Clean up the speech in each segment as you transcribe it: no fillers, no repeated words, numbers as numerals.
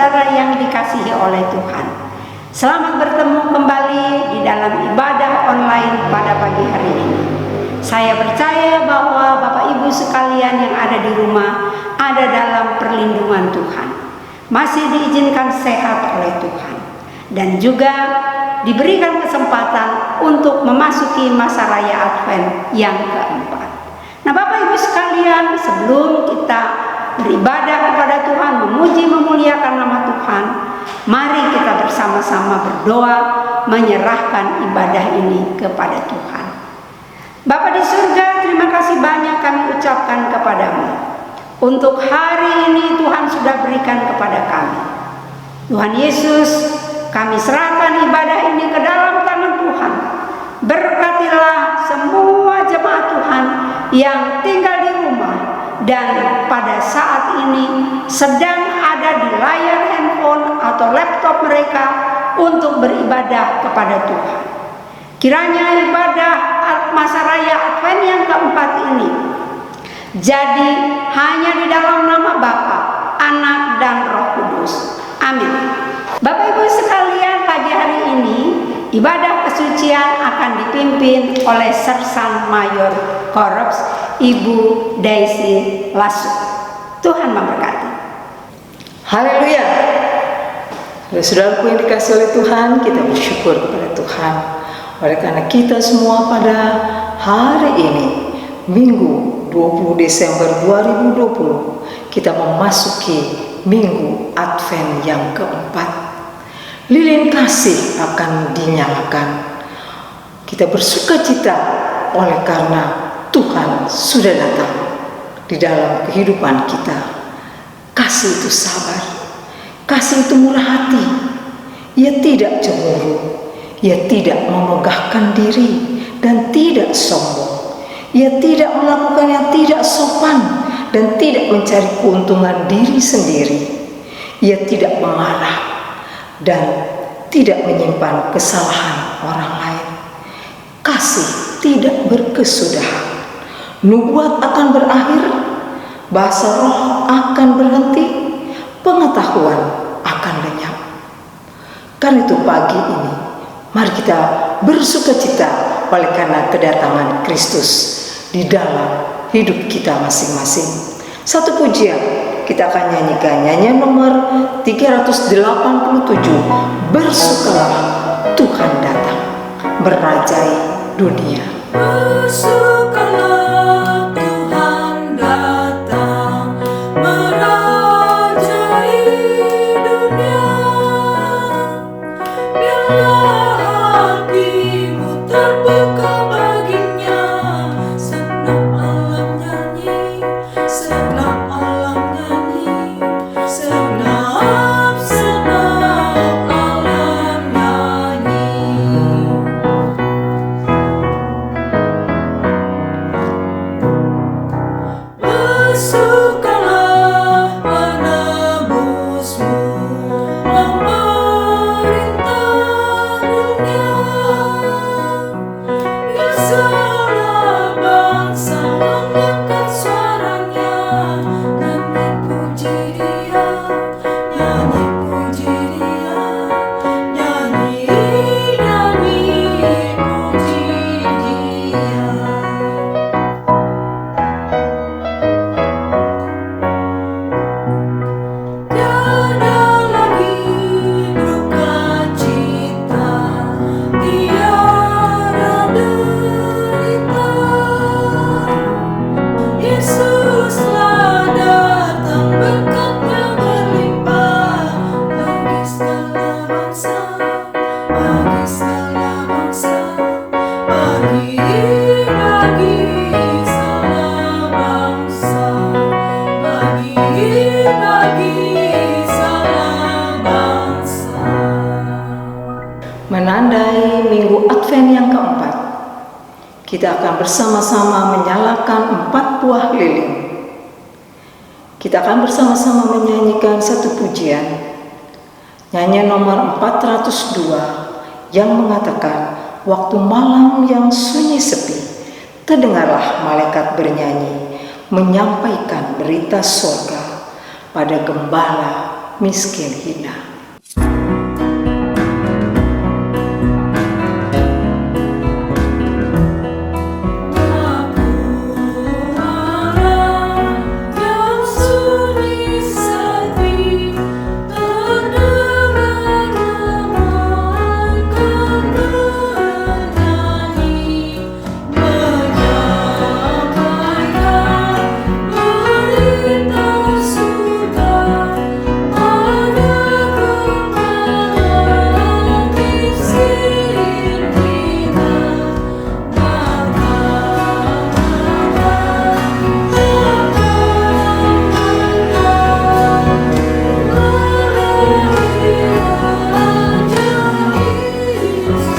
saudara yang dikasihi oleh Tuhan. Selamat bertemu kembali di dalam ibadah online pada pagi hari ini. Saya percaya bahwa Bapak Ibu sekalian yang ada di rumah ada dalam perlindungan Tuhan, masih diizinkan sehat oleh Tuhan, dan juga diberikan kesempatan untuk memasuki masa raya Advent yang keempat. Nah, Bapak Ibu sekalian, sebelum kita beribadah kepada Tuhan, memuji memuliakan nama Tuhan, mari kita bersama-sama berdoa menyerahkan ibadah ini kepada Tuhan. Bapa di surga, terima kasih banyak kami ucapkan kepadamu untuk hari ini Tuhan sudah berikan kepada kami. Tuhan Yesus, kami serahkan ibadah ini ke dalam tangan Tuhan. Berkatilah semua jemaat Tuhan yang tinggal di rumah dan pada saat ini sedang ada di layar handphone atau laptop mereka untuk beribadah kepada Tuhan. Kiranya ibadah masa raya Advent yang keempat ini jadi hanya di dalam nama Bapa, Anak, dan Roh Kudus. Amin. Bapak Ibu sekalian, pagi hari ini ibadah kesucian akan dipimpin oleh Sersan Mayor Korps Ibu Daisy Lasu. Tuhan memberkati. Haleluya. Saudaraku yang dikasihi oleh Tuhan, kita bersyukur kepada Tuhan oleh karena kita semua pada hari ini, Minggu 20 Desember 2020, kita memasuki Minggu Advent yang keempat. Lilin kasih akan dinyalakan. Kita bersuka cita oleh karena Tuhan sudah datang di dalam kehidupan kita. Kasih itu sabar, kasih itu murah hati. Ia tidak cemburu, ia tidak memegahkan diri dan tidak sombong. Ia tidak melakukan yang tidak sopan dan tidak mencari keuntungan diri sendiri. Ia tidak memarah dan tidak menyimpan kesalahan orang lain. Kasih tidak berkesudahan. Nubuat akan berakhir, bahasa roh akan berhenti, pengetahuan akan lenyap. Karena itu pagi ini, mari kita bersukacita oleh karena kedatangan Kristus di dalam hidup kita masing-masing. Satu pujian kita akan nyanyikan, nyanyian nomor 387, Bersukalah Tuhan datang merajai dunia. Bersukalah Tuhan datang merajai dunia. Biarlah hatimu terbuka baginya. Senang alam nyanyi, senang alam nyanyi, senang alam nyanyi. Bersukalah penebusmu memerintah dunia. Biar segala bangsa mengangkat suaranya, nyanyi puji Dia, nyanyi puji Dia, nyanyi puji Dia. Tiada lagi duka cita, tiada derita. Yesuslah datang, berkat-Nya berlimpah bagi segala bangsa, bagi segala bangsa, bagi segala bangsa, bagi segala bangsa. Menandai Minggu Advent yang keempat, kita akan bersama-sama menyalakan 4 buah lilin. Kita akan bersama-sama menyanyikan satu pujian, nyanyian nomor 402 yang mengatakan, waktu malam yang sunyi sepi, terdengarlah malaikat bernyanyi, menyampaikan berita surga pada gembala miskin hina. Yang sunyi sepi terdengar ramaikan bernyanyi menyampaikan berita surga ada kemenangan miskin hina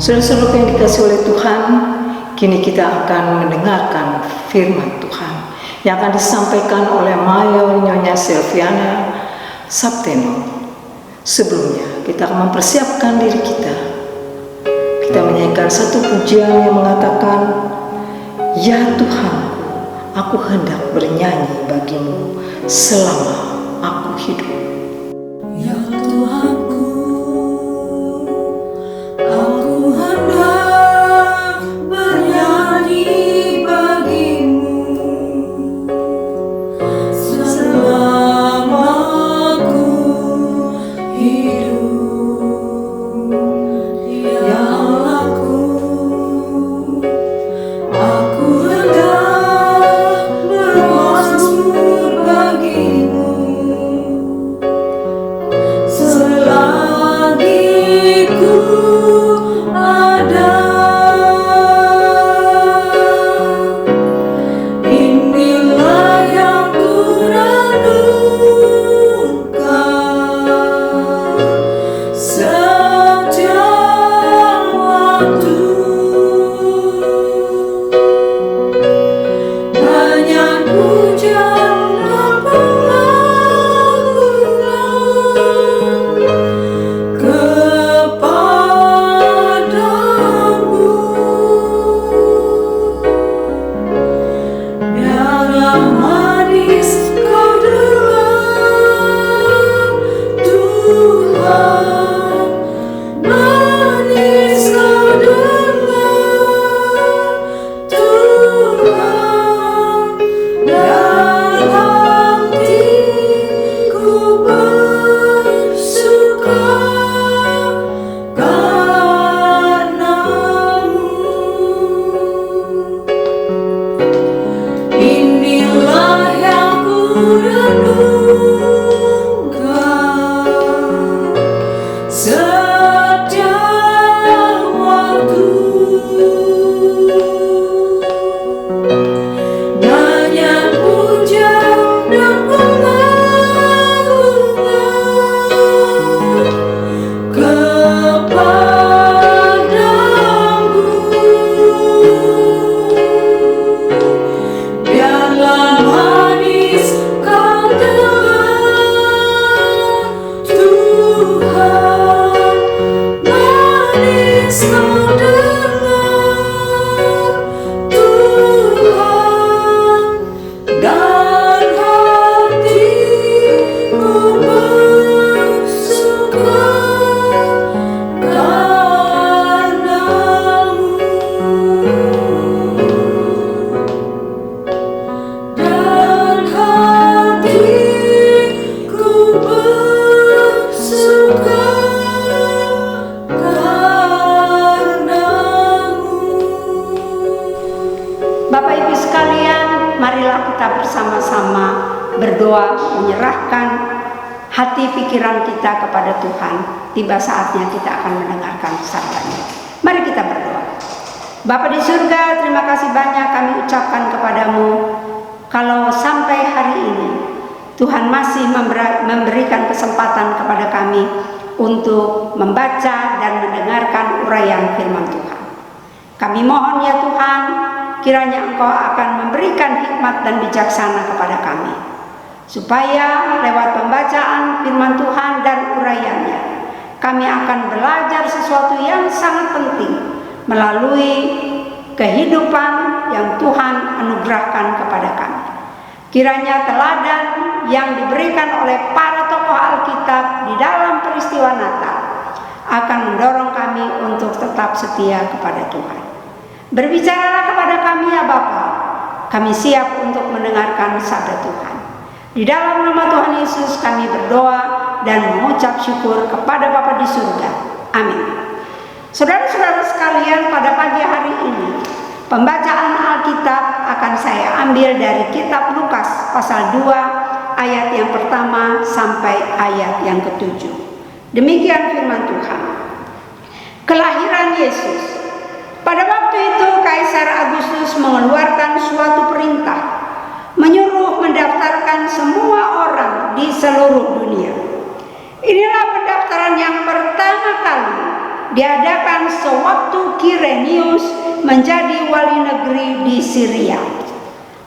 Saudara-saudara yang dikasih oleh Tuhan, kini kita akan mendengarkan firman Tuhan yang akan disampaikan oleh Mayor Nyonya Silviana Sapteno. Sebelumnya, kita akan mempersiapkan diri kita. Kita menyanyikan satu pujian yang mengatakan, "Ya Tuhanku, aku hendak bernyanyi bagimu selama aku hidup." Ya Tuhanku, aku hendak bernyanyi bagimu selama aku hidup. Ya Allahku, aku hendak bermazmur bagimu Bapak Ibu sekalian, marilah kita bersama-sama berdoa menyerahkan hati pikiran kita kepada Tuhan. Tiba saatnya kita akan mendengarkan sabda-Nya. Mari kita berdoa. Bapa di surga, terima kasih banyak kami ucapkan kepadamu kalau sampai hari ini Tuhan masih memberikan kesempatan kepada kami untuk membaca dan mendengarkan uraian firman Tuhan. Kami mohon ya Tuhan, kiranya Engkau akan memberikan hikmat dan bijaksana kepada kami, supaya lewat pembacaan firman Tuhan dan uraiannya, kami akan belajar sesuatu yang sangat penting melalui kehidupan yang Tuhan anugerahkan kepada kami. Kiranya teladan yang diberikan oleh para tokoh Alkitab di dalam peristiwa Natal akan mendorong kami untuk tetap setia kepada Tuhan. Berbicaralah kepada kami ya Bapa, kami siap untuk mendengarkan sabda Tuhan. Di dalam nama Tuhan Yesus kami berdoa dan mengucap syukur kepada Bapa di surga. Amin. Saudara-saudara sekalian, pada pagi hari ini pembacaan Alkitab akan saya ambil dari kitab Lukas pasal 2 ayat yang pertama sampai ayat yang ke-7. Demikian firman Tuhan. Kelahiran Yesus. Pada waktu itu Kaisar Agustus mengeluarkan suatu perintah, menyuruh mendaftarkan semua orang di seluruh dunia. Inilah pendaftaran yang pertama kali diadakan sewaktu Kirenius menjadi wali negeri di Syria.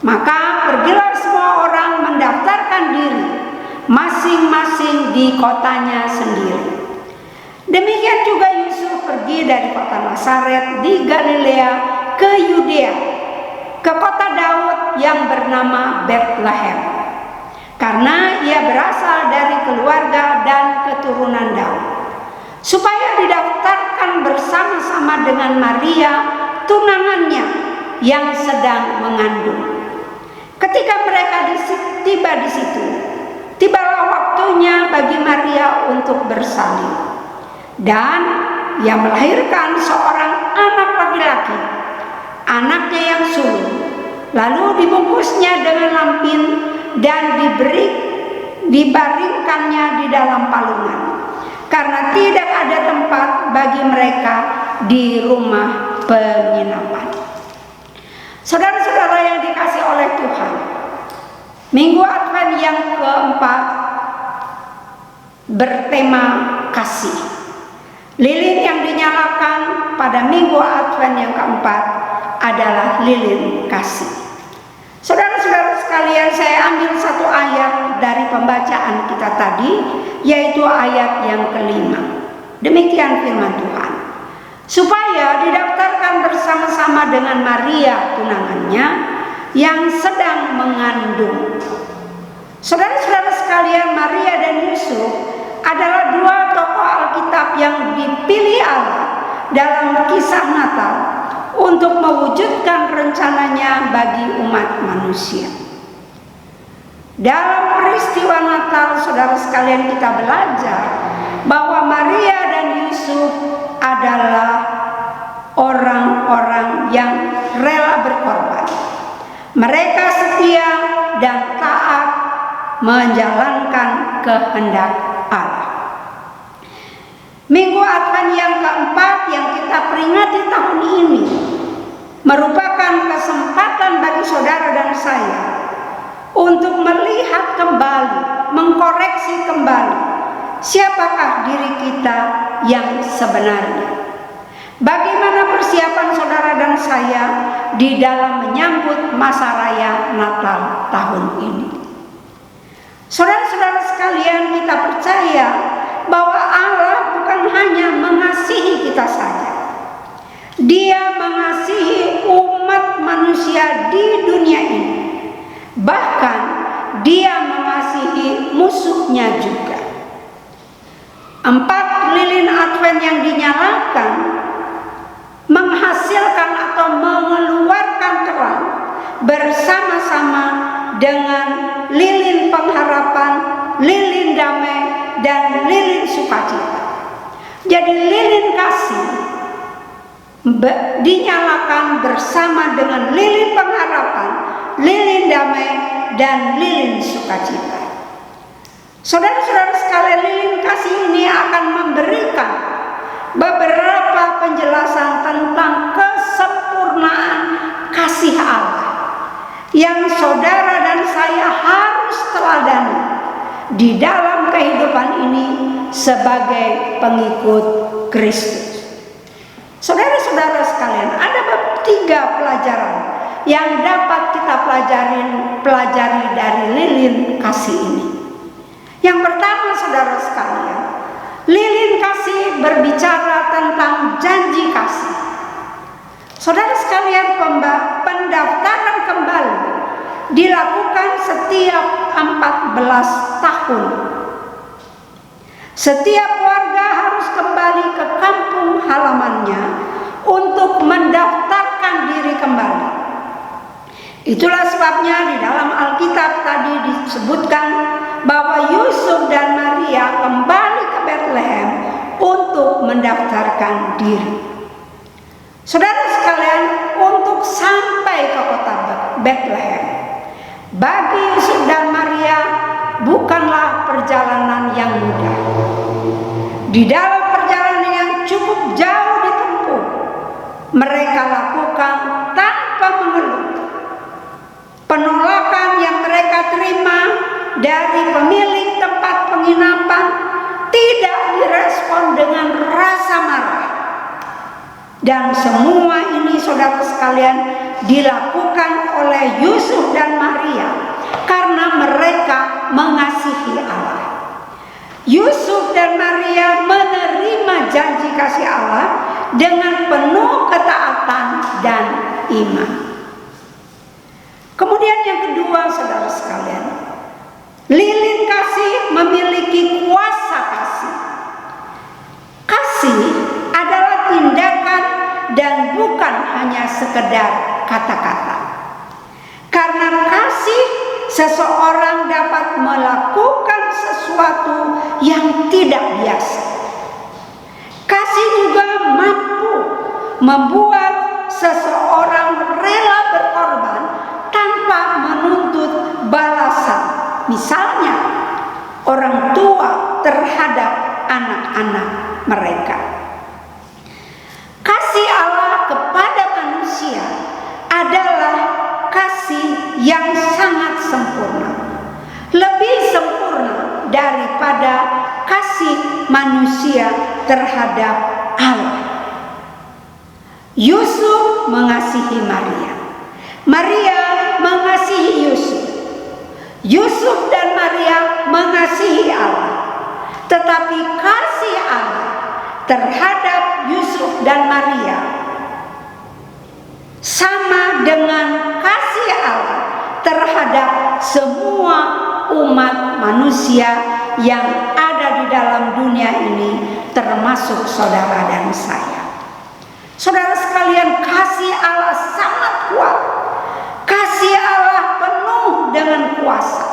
Maka pergilah semua orang mendaftarkan diri masing-masing di kotanya sendiri. Demikian juga Yusuf pergi dari kota Nazaret di Galilea ke Yudea, ke kota Daud yang bernama Betlehem, karena ia berasal dari keluarga dan keturunan Daud, supaya didaftarkan bersama-sama dengan Maria, tunangannya yang sedang mengandung. Ketika mereka tiba di situ, tibalah waktunya bagi Maria untuk bersalin. Dan ia melahirkan seorang anak laki-laki, anaknya yang sulung. Lalu dibungkusnya dengan lampin dan dibaringkannya di dalam palungan, karena tidak ada tempat bagi mereka di rumah penginapan. Saudara-saudara yang dikasihi oleh Tuhan, Minggu Advent yang keempat bertema kasih. Lilin yang dinyalakan pada Minggu Advent yang keempat adalah lilin kasih. Saudara-saudara sekalian, saya ambil satu ayat dari pembacaan kita tadi, yaitu ayat yang kelima. Demikian firman Tuhan. Supaya didaftarkan bersama-sama dengan Maria tunangannya yang sedang mengandung. Saudara-saudara sekalian, Maria dan Yusuf adalah dua tokoh Alkitab yang dipilih Allah dalam kisah Natal untuk mewujudkan rencananya bagi umat manusia. Dalam peristiwa Natal, saudara sekalian, kita belajar bahwa Maria dan Yusuf adalah orang-orang yang rela berkorban. Mereka setia dan taat menjalankan kehendak Allah. Minggu Advent yang keempat yang kita peringati tahun ini merupakan kesempatan bagi saudara dan saya untuk melihat kembali, mengkoreksi kembali siapakah diri kita yang sebenarnya. Bagaimana persiapan saudara dan saya di dalam menyambut masa raya Natal tahun ini. Saudara-saudara sekalian, kita percaya bahwa Allah bukan hanya mengasihi kita saja. Dia mengasihi umat manusia di dunia ini. Bahkan Dia mengasihi musuhnya juga. 4 lilin Advent yang dinyalakan menghasilkan atau mengeluarkan terang bersama-sama dengan lilin pengharapan, lilin damai, dan lilin sukacita. Jadi lilin kasih dinyalakan bersama dengan lilin pengharapan, lilin damai, dan lilin sukacita. Saudara-saudara sekalian, lilin kasih ini akan memberikan beberapa penjelasan tentang kesempurnaan kasih Allah yang saudara dan saya harus teladani di dalam kehidupan ini sebagai pengikut Kristus. Saudara-saudara sekalian, ada 3 pelajaran yang dapat kita pelajari dari lilin kasih ini. Yang pertama, saudara sekalian, lilin kasih berbicara tentang janji kasih. Saudara sekalian, pendaftaran kembali dilakukan setiap 14 tahun. Setiap warga harus kembali ke kampung halamannya untuk mendaftarkan diri kembali. Itulah sebabnya di dalam Alkitab tadi disebutkan bahwa Yusuf dan Maria kembali ke Bethlehem untuk mendaftarkan diri. Saudara sekalian, untuk sampai ke kota Bethlehem, bagi Yusuf dan Maria bukanlah perjalanan yang mudah. Di dalam perjalanan yang cukup jauh ditempuh, mereka lakukan tanpa mengeluh. Penolakan yang mereka terima dari pemilik tempat penginapan tidak direspon dengan rasa marah. Dan semua ini, saudara sekalian, dilakukan oleh Yusuf dan Maria karena mereka mengasihi Allah. Yusuf dan Maria menerima janji kasih Allah dengan penuh ketaatan dan iman. Kemudian yang kedua, saudara sekalian, lilin kasih memiliki kuasa kasih. Kasih adalah tindakan dan bukan hanya sekedar kata-kata. Karena kasih, seseorang dapat melakukan sesuatu yang tidak biasa. Kasih juga mampu membuat seseorang rela berkorban tanpa menuntut balasan. Misalnya, orang tua terhadap anak-anak mereka. Kasih Allah kepada manusia adalah kasih yang sangat sempurna, lebih sempurna daripada kasih manusia terhadap Allah. Yusuf mengasihi Maria, Maria mengasihi Yusuf, Yusuf dan Maria mengasihi Allah. Tetapi kasih Allah terhadap Yusuf dan Maria sama dengan kasih Allah terhadap semua umat manusia yang ada di dalam dunia ini, termasuk saudara dan saya. Saudara sekalian, kasih Allah sangat kuat. Kasih Allah penuh dengan kuasa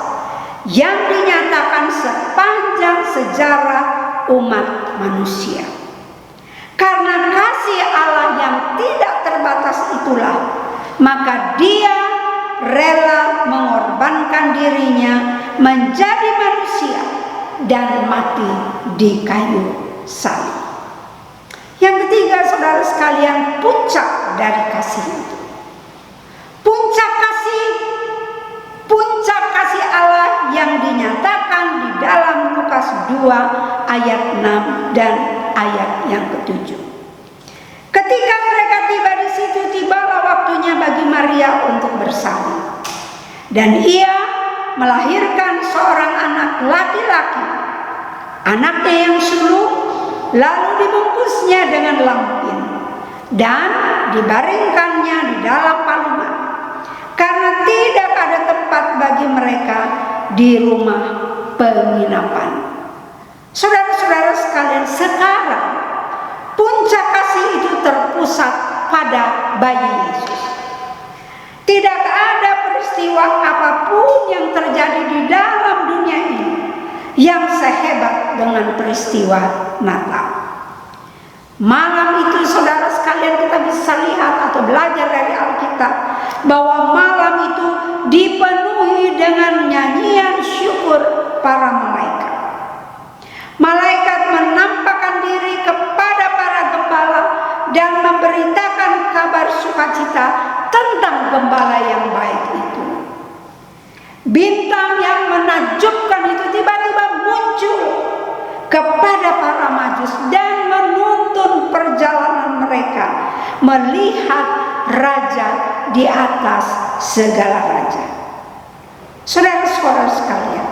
yang dinyatakan sepanjang sejarah umat manusia. Karena kasih Allah yang tidak terbatas itulah, maka Dia rela mengorbankan dirinya menjadi manusia dan mati di kayu salib. Yang ketiga, saudara sekalian, puncak dari kasih itu. Puncak kasih Allah yang dinyatakan di dalam Lukas 2 ayat 6 dan ayat yang ke-7. Ketika mereka tiba di situ, tibalah waktunya bagi Maria untuk bersalin. Dan ia melahirkan seorang anak laki-laki, anaknya yang sulung, lalu dibungkusnya dengan lampin dan dibaringkannya di dalam palungan, karena tidak ada tempat bagi mereka di rumah penginapan. Saudara-saudara sekalian, sekarang puncak kasih itu terpusat pada bayi Yesus. Tidak ada peristiwa apapun yang terjadi di dalam dunia ini yang sehebat dengan peristiwa Natal. Malam itu, saudara sekalian, sekalian, kita bisa lihat atau belajar dari Alkitab bahwa malam itu dipenuhi dengan nyanyian syukur para malaikat. Malaikat menampakkan diri kepada para gembala dan memberitakan kabar sukacita tentang gembala yang baik itu. Bintang yang menakjubkan itu tiba-tiba muncul kepada para majus dan menuntun perjalanan mereka melihat raja di atas segala raja. Saudara-saudara sekalian,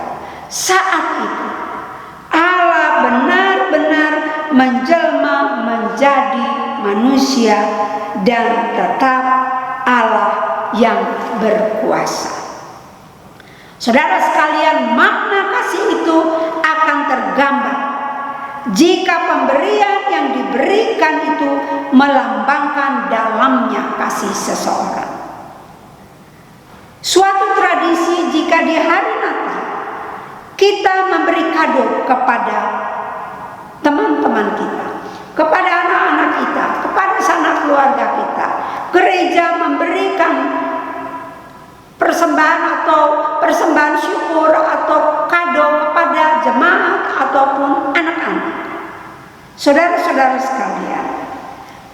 saat itu Allah benar-benar menjelma menjadi manusia dan tetap Allah yang berkuasa. Saudara sekalian, makna kasih itu akan tergambar jika pemberian yang diberikan itu melambangkan dalamnya kasih seseorang. Suatu tradisi jika di hari Natal kita memberi kado kepada teman-teman kita, kepada anak-anak kita, kepada sanak keluarga kita. Gereja memberikan persembahan atau persembahan syukur atau kado kepada jemaat ataupun anak-anak. Saudara-saudara sekalian,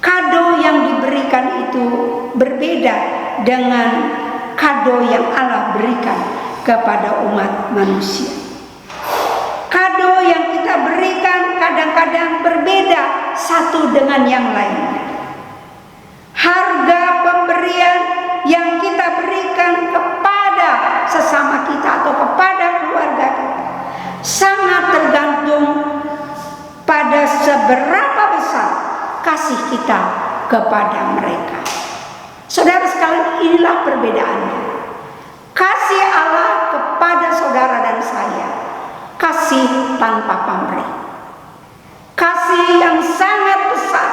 kado yang diberikan itu berbeda dengan kado yang Allah berikan kepada umat manusia. Kado yang kita berikan kadang-kadang berbeda satu dengan yang lainnya. Harga pemberian yang kita berikan kepada sesama kita atau kepada keluarga kita sangat tergantung pada seberapa besar kasih kita kepada mereka. Saudara sekalian, inilah perbedaannya. Kasih Allah kepada saudara dan saya, kasih tanpa pamrih, kasih yang sangat besar,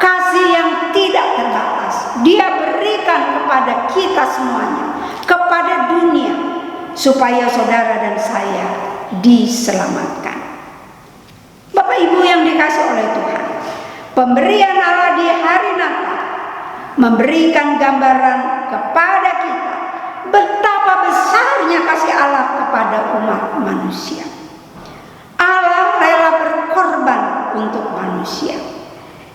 kasih yang tidak terbatas. Dia berikan kepada kita semuanya, kepada dunia, supaya saudara dan saya diselamatkan. Bapak Ibu yang dikasih oleh Tuhan, pemberian Allah di hari Natal memberikan gambaran kepada kita betapa besarnya kasih Allah kepada umat manusia. Allah rela berkorban untuk manusia.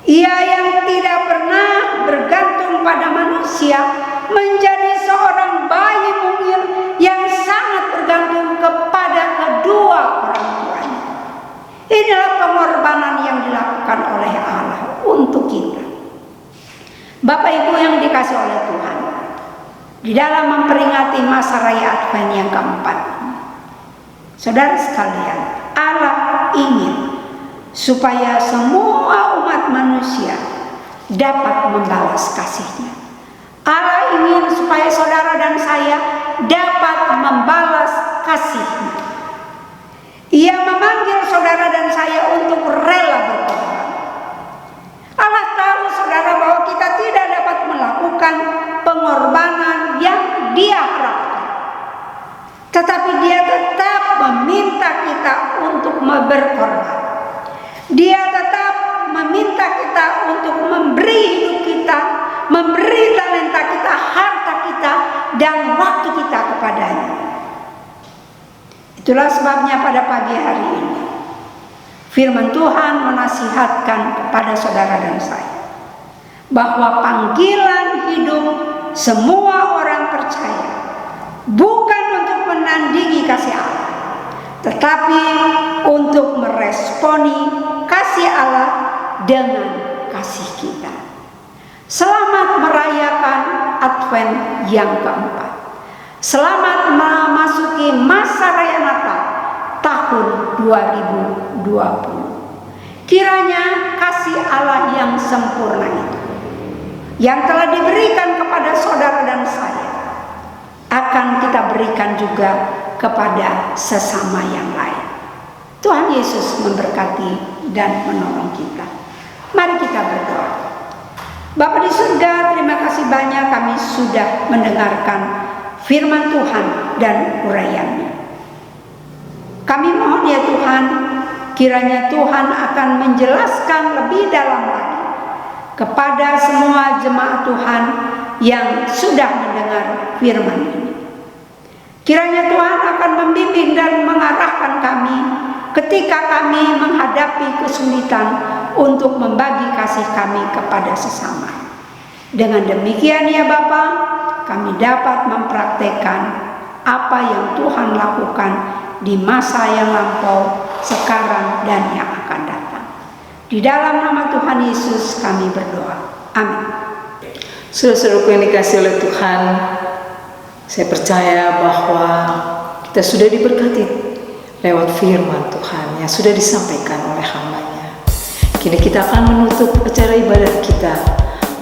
Ia yang tidak pernah bergantung pada manusia menjadi seorang bayi mungil yang sangat bergantung kepada kedua orang tuanya. Inilah pengorbanan yang dilakukan oleh Allah untuk kita. Bapak Ibu yang dikasih oleh Tuhan, di dalam memperingati masa raya Advent yang keempat, saudara sekalian, Allah ingin supaya semua umat manusia dapat membalas kasih-Nya. Allah ingin supaya saudara dan saya dapat membalas kasih-Nya. Ia memanggil saudara dan saya untuk rela berkorban. Allah tahu saudara bahwa kita tidak dapat melakukan pengorbanan yang Dia harapkan, tetapi Dia tetap meminta kita untuk berkorban. Dia tetap meminta kita untuk memberi hidup kita, memberi talenta kita, harta kita, dan waktu kita kepadanya. Itulah sebabnya pada pagi hari ini firman Tuhan menasihatkan kepada saudara dan saya bahwa panggilan hidup semua orang percaya bukan untuk menandingi kasih Allah, tetapi untuk meresponi kasih Allah dengan kasih kita. Selamat merayakan Advent yang keempat. Selamat memasuki masa raya Natal tahun 2020. Kiranya kasih Allah yang sempurna itu, yang telah diberikan kepada saudara dan saya, akan kita berikan juga kepada sesama yang lain. Tuhan Yesus memberkati dan menolong kita. Mari kita berdoa. Bapa di surga, terima kasih banyak kami sudah mendengarkan firman Tuhan dan uraiannya. Kami mohon ya Tuhan, kiranya Tuhan akan menjelaskan lebih dalam lagi kepada semua jemaat Tuhan yang sudah mendengar firman ini. Kiranya Tuhan akan membimbing dan mengarahkan kami ketika kami menghadapi kesulitan untuk membagi kasih kami kepada sesama. Dengan demikian ya Bapa, kami dapat mempraktekkan apa yang Tuhan lakukan di masa yang lampau, sekarang, dan yang akan datang. Di dalam nama Tuhan Yesus kami berdoa. Amin. Saudara-saudaraku yang dikasihi oleh Tuhan, saya percaya bahwa kita sudah diberkati lewat firman Tuhan yang sudah disampaikan oleh hamba-Nya. Kini kita akan menutup acara ibadat kita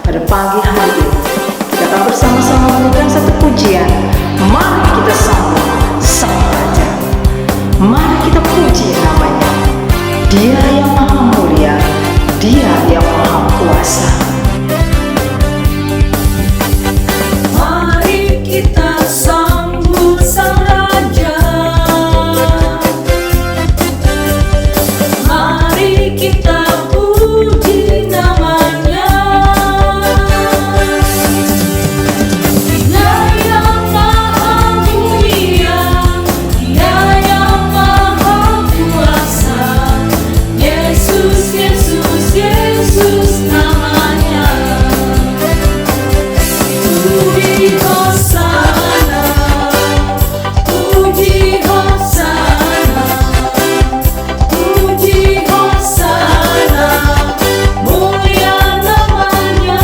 pada pagi hari ini. Kita akan bersama-sama menyanyikan satu pujian. Mari kita sambut Sang Raja. Mari kita puji namanya. Dia yang maha mulia, Dia yang maha kuasa. Mari kita sambut Sang Raja. Mari kita puji namanya. Dia yang maha mulia, Dia yang maha kuasa. Yesus, Yesus, Yesus namanya. Puji Hosana, puji Hosana, puji Hosana, mulia namanya.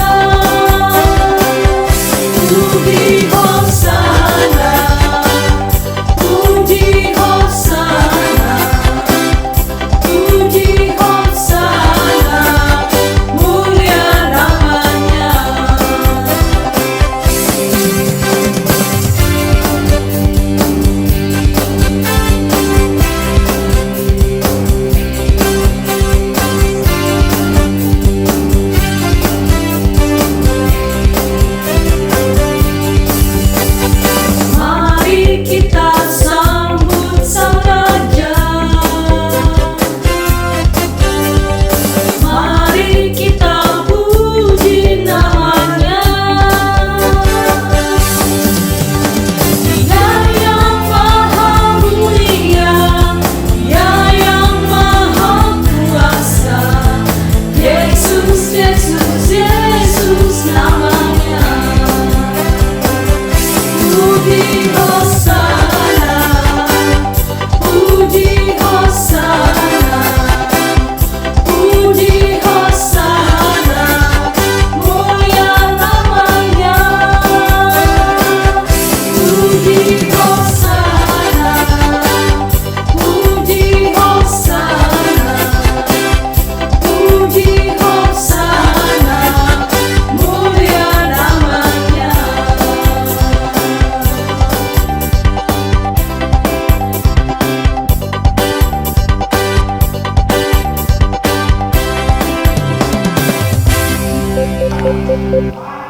Puji Hosana, puji Hosana, puji Hosana, mulia namanya. Mari kita sambut Sang Raja. Mari kita puji namanya. Dia yang maha mulia, Dia yang maha kuasa. Yesus, Yesus, Yesus namanya. Puji Hosana, puji Hosana, puji Hosana, mulia namanya. Puji Hosana, puji Hosana, puji Hosana, mulia namanya.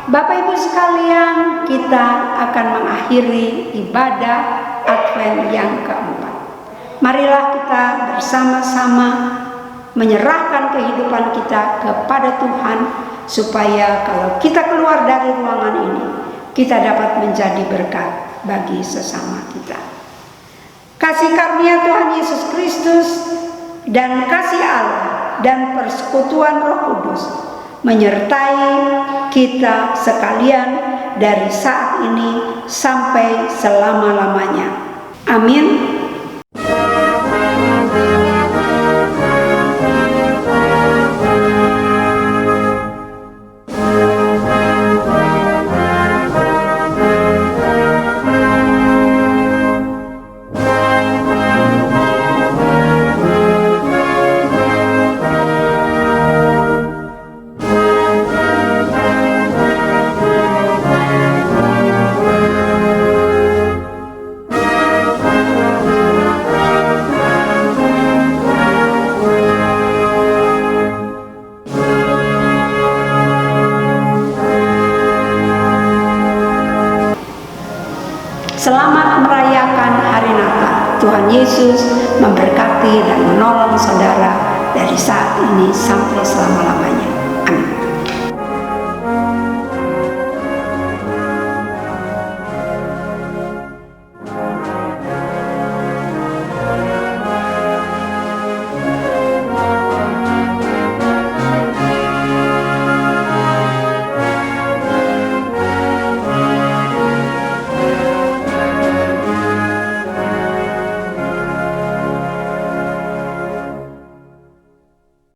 Bapak Ibu sekalian, kita akan mengakhiri ibadah Advent yang keempat. Marilah kita bersama-sama menyerahkan kehidupan kita kepada Tuhan, supaya kalau kita keluar dari ruangan ini, kita dapat menjadi berkat bagi sesama kita. Kasih karunia Tuhan Yesus Kristus dan kasih Allah dan persekutuan Roh Kudus menyertai kita sekalian dari saat ini sampai selama-lamanya. Amin. Selamat merayakan hari Natal. Tuhan Yesus memberkati dan menolong saudara dari saat ini sampai selama-lamanya. Amin.